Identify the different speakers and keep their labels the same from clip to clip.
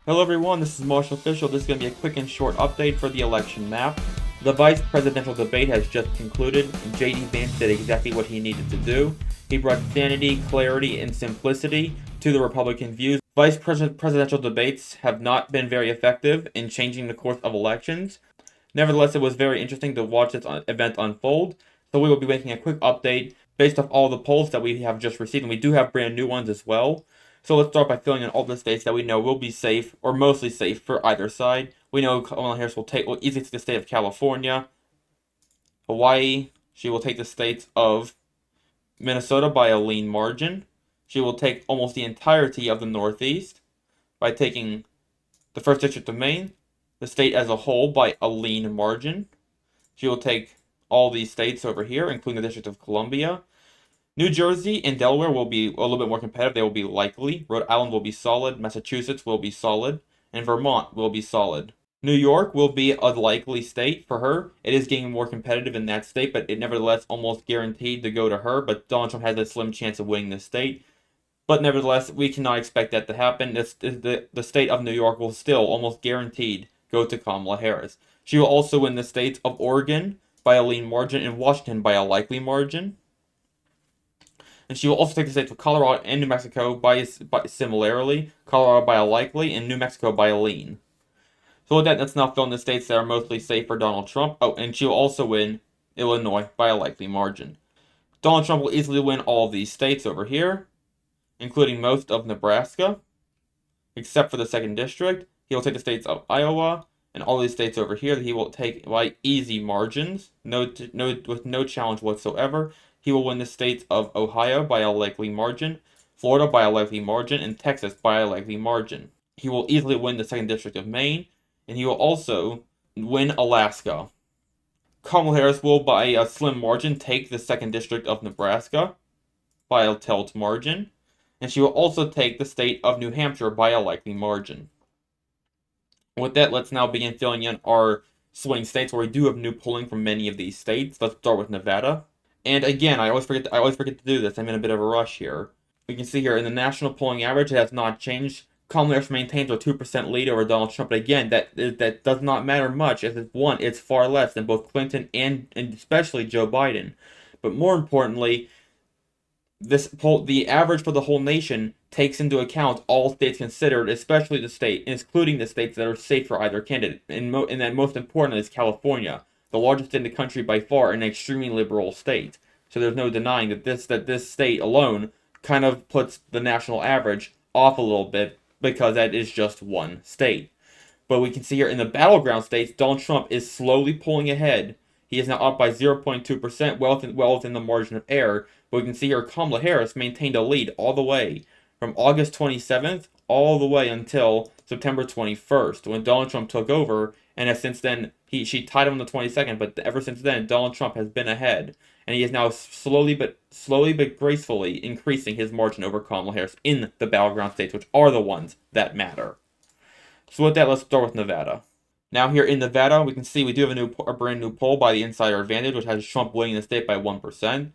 Speaker 1: Hello everyone, this is Marshall Official. This is going to be a quick and short update for the election map. The vice presidential debate has just concluded, and J.D. Vance did exactly what he needed to do. He brought sanity, clarity, and simplicity to the Republican views. Vice presidential debates have not been very effective in changing the course of elections. Nevertheless, it was very interesting to watch this event unfold, so we will be making a quick update based off all the polls that we have just received, and we do have brand new ones as well. So let's start by filling in all the states that we know will be safe, or mostly safe, for either side. We know Kamala Harris will easily take the state of California, Hawaii. She will take the states of Minnesota by a lean margin. She will take almost the entirety of the Northeast by taking the 1st District of Maine, the state as a whole by a lean margin. She will take all these states over here, including the District of Columbia. New Jersey and Delaware will be a little bit more competitive. They will be likely. Rhode Island will be solid. Massachusetts will be solid. And Vermont will be solid. New York will be a likely state for her. It is getting more competitive in that state, but it nevertheless almost guaranteed to go to her. But Donald Trump has a slim chance of winning this state. But nevertheless, we cannot expect that to happen. The state of New York will still almost guaranteed go to Kamala Harris. She will also win the states of Oregon by a lean margin and Washington by a likely margin. And she will also take the states of Colorado and New Mexico by similarly, Colorado by a likely, and New Mexico by a lean. So with that, let's now fill in the states that are mostly safe for Donald Trump. Oh, and she will also win Illinois by a likely margin. Donald Trump will easily win all of these states over here, including most of Nebraska, except for the 2nd District. He will take the states of Iowa, and all these states over here that he will take by easy margins, with no challenge whatsoever. He will win the states of Ohio by a likely margin, Florida by a likely margin, and Texas by a likely margin. He will easily win the 2nd District of Maine, and he will also win Alaska. Kamala Harris will, by a slim margin, take the 2nd District of Nebraska by a tilt margin, and she will also take the state of New Hampshire by a likely margin. With that, let's now begin filling in our swing states where we do have new polling from many of these states. Let's start with Nevada. And again, I always forget to do this. I'm in a bit of a rush here. We can see here in the national polling average, it has not changed. Kamala Harris maintains a 2% lead over Donald Trump. But again, that does not matter much, as it's far less than both Clinton and especially Joe Biden. But more importantly, the average for the whole nation takes into account all states considered, especially including the states that are safe for either candidate. And that most importantly is California, the largest in the country by far, and an extremely liberal state. So there's no denying that this state alone kind of puts the national average off a little bit, because that is just one state. But we can see here in the battleground states, Donald Trump is slowly pulling ahead. He is now up by 0.2%, well within the margin of error. But we can see here Kamala Harris maintained a lead all the way from August 27th all the way until September 21st, when Donald Trump took over. And since then, she tied him on the 22nd, but ever since then, Donald Trump has been ahead. And he is now slowly but gracefully increasing his margin over Kamala Harris in the battleground states, which are the ones that matter. So with that, let's start with Nevada. Now here in Nevada, we can see we do have a brand new poll by the Insider Advantage, which has Trump winning the state by 1%.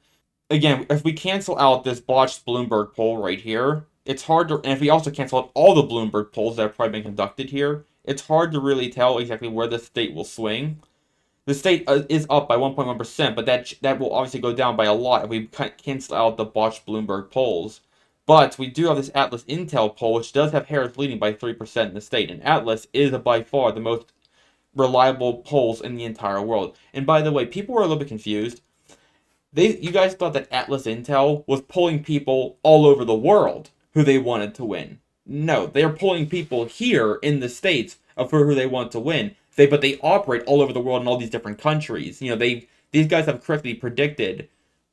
Speaker 1: Again, if we cancel out this botched Bloomberg poll right here, it's hard to, and if we also cancel out all the Bloomberg polls that have probably been conducted here, it's hard to really tell exactly where the state will swing. The state is up by 1.1%, but that will obviously go down by a lot if we cancel out the botched Bloomberg polls. But we do have this Atlas Intel poll, which does have Harris leading by 3% in the state, and Atlas is by far the most reliable polls in the entire world. And by the way, people were a little bit confused. You guys thought that Atlas Intel was polling people all over the world who they wanted to win. No, they are polling people here in the states for who they want to win. But they operate all over the world in all these different countries. These guys have correctly predicted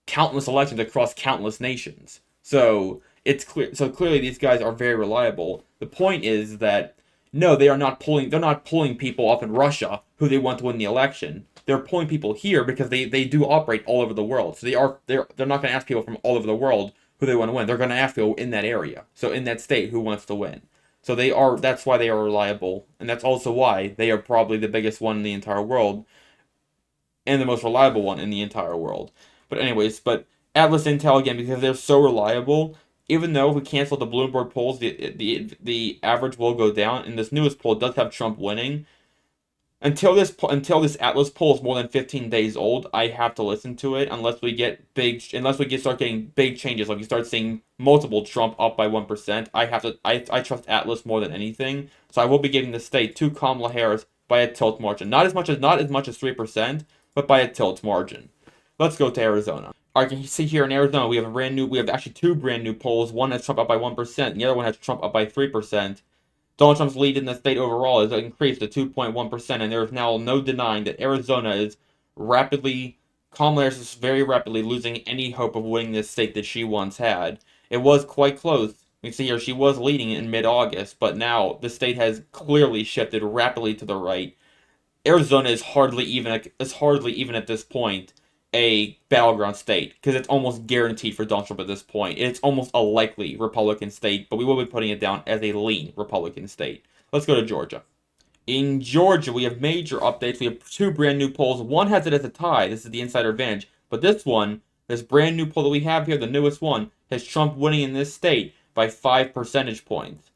Speaker 1: countless elections across countless nations. So it's clear. So clearly, these guys are very reliable. The point is that no, they are not polling. They're not polling people off in Russia who they want to win the election. They're polling people here because they do operate all over the world. So they're not going to ask people from all over the world who they want to win. They're going to ask people in that area, so in that state, who wants to win. So that's why they are reliable, and that's also why they are probably the biggest one in the entire world, and the most reliable one in the entire world. But Atlas Intel, again, because they're so reliable, Even though if we cancel the Bloomberg polls, the average will go down. And this newest poll does have Trump winning. Until this Atlas poll is more than 15 days old, I have to listen to it start getting big changes, like you start seeing multiple Trump up by 1%. I trust Atlas more than anything, so I will be giving the state to Kamala Harris by a tilt margin. Not as much as 3%, but by a tilt margin. Let's go to Arizona. All right, you can see here in Arizona we have actually two brand new polls. One has Trump up by 1%, and the other one has Trump up by 3%. Donald Trump's lead in the state overall has increased to 2.1%, and there is now no denying that Arizona is Kamala Harris is very rapidly losing any hope of winning this state that she once had. It was quite close. You can see here she was leading in mid-August, but now the state has clearly shifted rapidly to the right. Arizona is hardly even at this point a battleground state because it's almost guaranteed for Donald Trump at this point. It's almost a likely Republican state, but we will be putting it down as a lean Republican state. Let's go to Georgia. In Georgia, we have major updates. We have two brand new polls. One has it as a tie. This is the insider advantage. But this brand new poll that we have here, the newest one, has Trump winning in this state by 5 percentage points.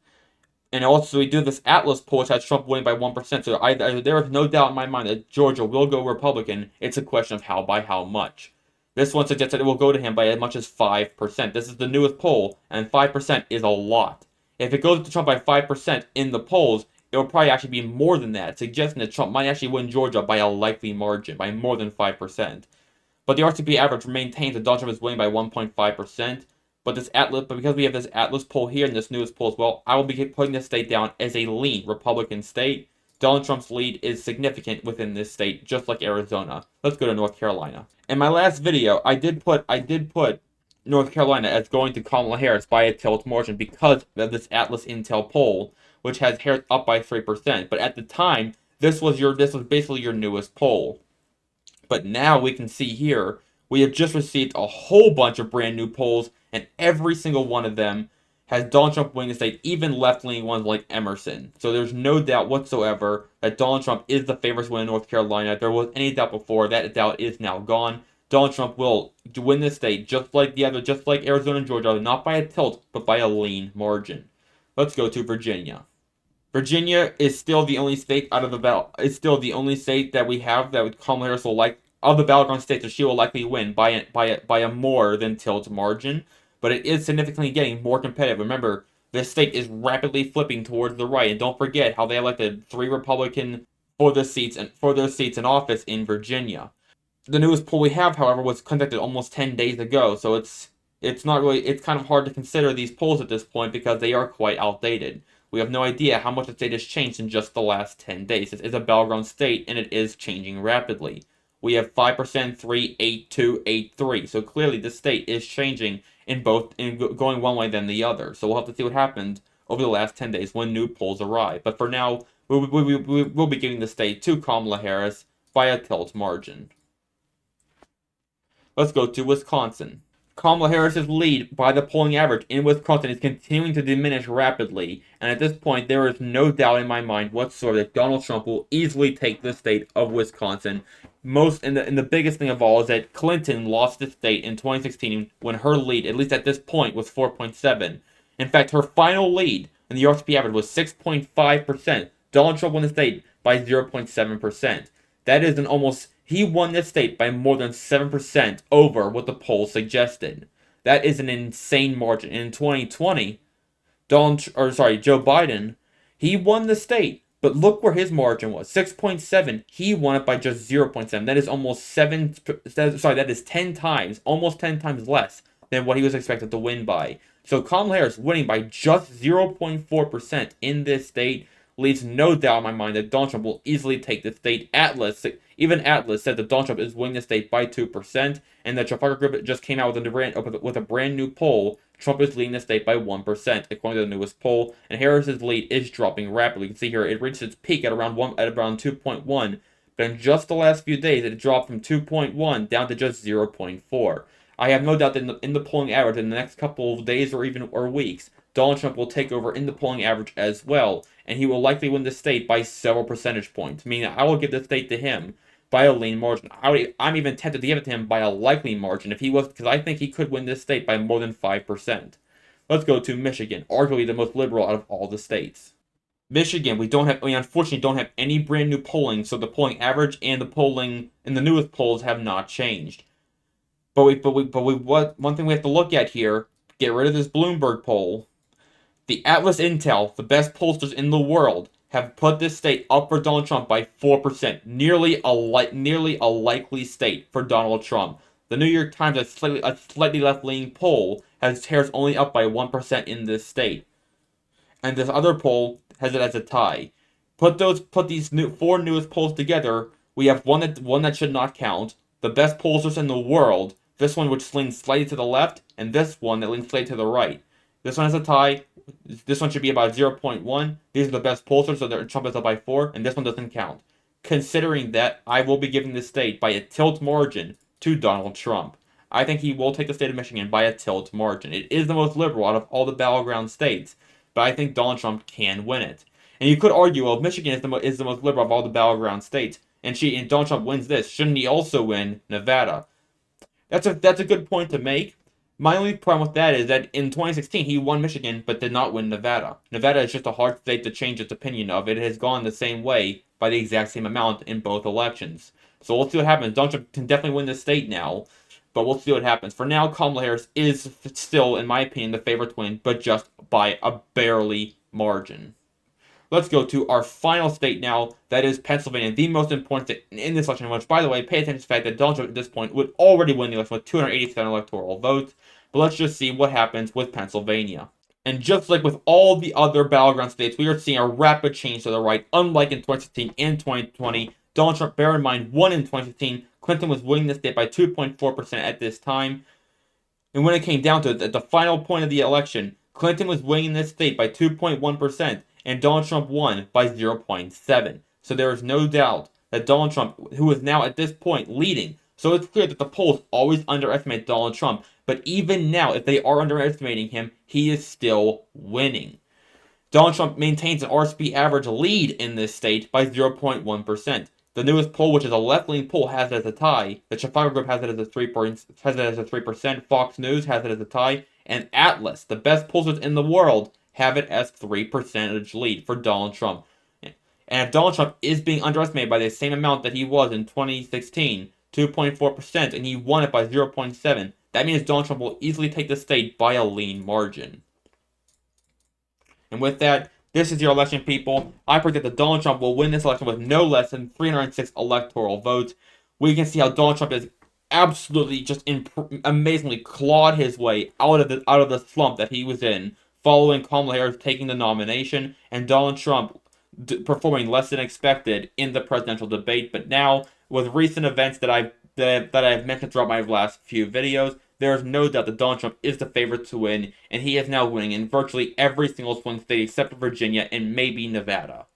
Speaker 1: And also, we do this Atlas poll, which has Trump winning by 1%. So there is no doubt in my mind that Georgia will go Republican. It's a question of by how much. This one suggests that it will go to him by as much as 5%. This is the newest poll, and 5% is a lot. If it goes to Trump by 5% in the polls, it will probably actually be more than that, suggesting that Trump might actually win Georgia by a likely margin, by more than 5%. But the RCP average maintains that Donald Trump is winning by 1.5%. But because we have this Atlas poll here and this newest poll as well, I will be putting this state down as a lean Republican state. Donald Trump's lead is significant within this state, just like Arizona. Let's go to North Carolina. In my last video, I did put North Carolina as going to Kamala Harris by a tilt margin because of this Atlas Intel poll, which has Harris up by 3%. But at the time, this was basically your newest poll. But now we can see here, we have just received a whole bunch of brand new polls, and every single one of them has Donald Trump winning the state, even left-leaning ones like Emerson. So there's no doubt whatsoever that Donald Trump is the favorite to win in North Carolina. If there was any doubt before, that doubt is now gone. Donald Trump will win this state just like Arizona and Georgia, not by a tilt, but by a lean margin. Let's go to Virginia. Virginia is still the only state It's still the only state that we have that Kamala Harris will like of the battleground states that she will likely win by a more than tilt margin. But it is significantly getting more competitive. Remember, this state is rapidly flipping towards the right, and don't forget how they elected 3 Republican for their seats in office in Virginia. The newest poll we have, however, was conducted almost 10 days ago, so it's kind of hard to consider these polls at this point because they are quite outdated. We have no idea how much the state has changed in just the last 10 days. It is a battleground state, and it is changing rapidly. We have 5%, 3, 8, 2, 8, 3. So clearly the state is changing going one way than the other. So we'll have to see what happened over the last 10 days when new polls arrive. But for now, we'll be giving the state to Kamala Harris by a tilt margin. Let's go to Wisconsin. Kamala Harris's lead by the polling average in Wisconsin is continuing to diminish rapidly, and at this point, there is no doubt in my mind whatsoever that Donald Trump will easily take the state of Wisconsin. And the biggest thing of all is that Clinton lost the state in 2016 when her lead, at least at this point, was 4.7. In fact, her final lead in the RCP average was 6.5%. Donald Trump won the state by 0.7%. That is he won this state by more than 7% over what the poll suggested. That is an insane margin. In 2020, Joe Biden, he won the state, but look where his margin was, 6.7. He won it by just 0.7. That is that is 10 times, almost 10 times less than what he was expected to win by. So Kamala Harris winning by just 0.4% in this state leaves no doubt in my mind that Donald Trump will easily take the state. Even Atlas said that Donald Trump is winning the state by 2%, and that Trafalgar Group just came out with a brand new poll. Trump is leading the state by 1%, according to the newest poll, and Harris's lead is dropping rapidly. You can see here it reached its peak at around 2.1, but in just the last few days it dropped from 2.1 down to just 0.4. I have no doubt that in the polling average in the next couple of days or weeks, Donald Trump will take over in the polling average as well, and he will likely win the state by several percentage points, meaning I will give the state to him by a lean margin. I'm even tempted to give it to him by a likely margin because I think he could win this state by more than 5%. Let's go to Michigan, arguably the most liberal out of all the states. Michigan, we unfortunately don't have any brand new polling, so the polling average and the polling in the newest polls have not changed. One thing we have to look at here, get rid of this Bloomberg poll. The Atlas Intel, the best pollsters in the world, have put this state up for Donald Trump by 4%, nearly a likely state for Donald Trump. The New York Times, a slightly left-leaning poll, has Harris only up by 1% in this state, and this other poll has it as a tie. Put these four newest polls together, we have one that should not count, the best pollsters in the world, this one which leans slightly to the left, and this one that leans slightly to the right. This one has a tie. This one should be about 0.1. These are the best pollsters, so Trump is up by 4, and this one doesn't count. Considering that, I will be giving the state by a tilt margin to Donald Trump. I think he will take the state of Michigan by a tilt margin. It is the most liberal out of all the battleground states, but I think Donald Trump can win it. And you could argue, well, if Michigan is the most liberal of all the battleground states, and Donald Trump wins this, shouldn't he also win Nevada? That's a good point to make. My only problem with that is that in 2016 he won Michigan but did not win Nevada. Nevada is just a hard state to change its opinion of. It has gone the same way by the exact same amount in both elections. So we'll see what happens. Donald Trump can definitely win this state now, but we'll see what happens. For now, Kamala Harris is still, in my opinion, the favorite to win, but just by a barely margin. Let's go to our final state now, that is Pennsylvania, the most important state in this election, which, by the way, pay attention to the fact that Donald Trump at this point would already win the election with 287 electoral votes. But let's just see what happens with Pennsylvania. And just like with all the other battleground states, we are seeing a rapid change to the right. Unlike in 2016 and 2020, Donald Trump, bear in mind, won in 2016. Clinton was winning the state by 2.4% at this time. And when it came down to it, at the final point of the election, Clinton was winning this state by 2.1%, and Donald Trump won by 0.7%. So there is no doubt that Donald Trump, who is now at this point leading, so it's clear that the polls always underestimate Donald Trump, but even now, if they are underestimating him, he is still winning. Donald Trump maintains an RSP average lead in this state by 0.1%. The newest poll, which is a left-leaning poll, has it as a tie. The Chicago Group has it as a 3%. Fox News has it as a tie, and Atlas, the best pollsters in the world, have it as 3% lead for Donald Trump. And if Donald Trump is being underestimated by the same amount that he was in 2016, 2.4%, and he won it by 0.7%, that means Donald Trump will easily take the state by a lean margin. And with that, this is your election, people. I predict that Donald Trump will win this election with no less than 306 electoral votes. We can see how Donald Trump is absolutely just amazingly clawed his way out of the slump that he was in, following Kamala Harris taking the nomination, and Donald Trump performing less than expected in the presidential debate. But now, with recent events that I've mentioned throughout my last few videos, there is no doubt that Donald Trump is the favorite to win, and he is now winning in virtually every single swing state except for Virginia and maybe Nevada.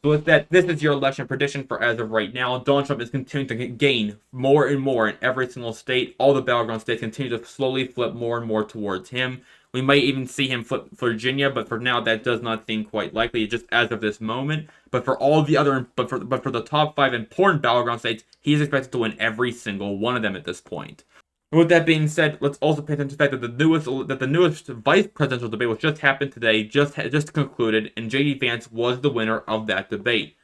Speaker 1: So with that, this is your election prediction for as of right now. Donald Trump is continuing to gain more and more in every single state. All the battleground states continue to slowly flip more and more towards him. We might even see him flip Virginia, but for now that does not seem quite likely, just as of this moment. But for all the other, but for the top 5 important battleground states, he is expected to win every single one of them at this point. And with that being said, let's also pay attention to the fact that the newest vice presidential debate, which just happened today, just concluded, and J.D. Vance was the winner of that debate.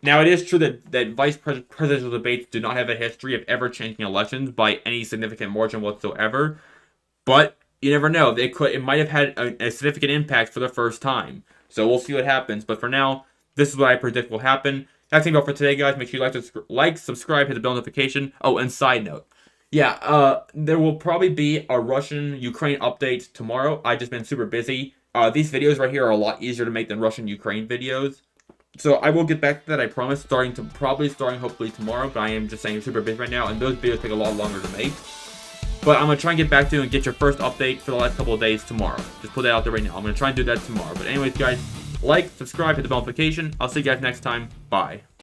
Speaker 1: Now, it is true that vice presidential debates do not have a history of ever changing elections by any significant margin whatsoever, but you never know. It might have had a significant impact for the first time. So we'll see what happens. But for now, this is what I predict will happen. That's all for today, guys. Make sure you like, subscribe, hit the bell notification. Oh, and side note. Yeah, there will probably be a Russian-Ukraine update tomorrow. I've just been super busy. These videos right here are a lot easier to make than Russian-Ukraine videos. So I will get back to that, I promise, starting hopefully tomorrow. But I am just saying I'm super busy right now, and those videos take a lot longer to make. But I'm going to try and get back to you and get your first update for the last couple of days tomorrow. Just put that out there right now. I'm going to try and do that tomorrow. But anyways, guys, like, subscribe, hit the bell notification. I'll see you guys next time. Bye.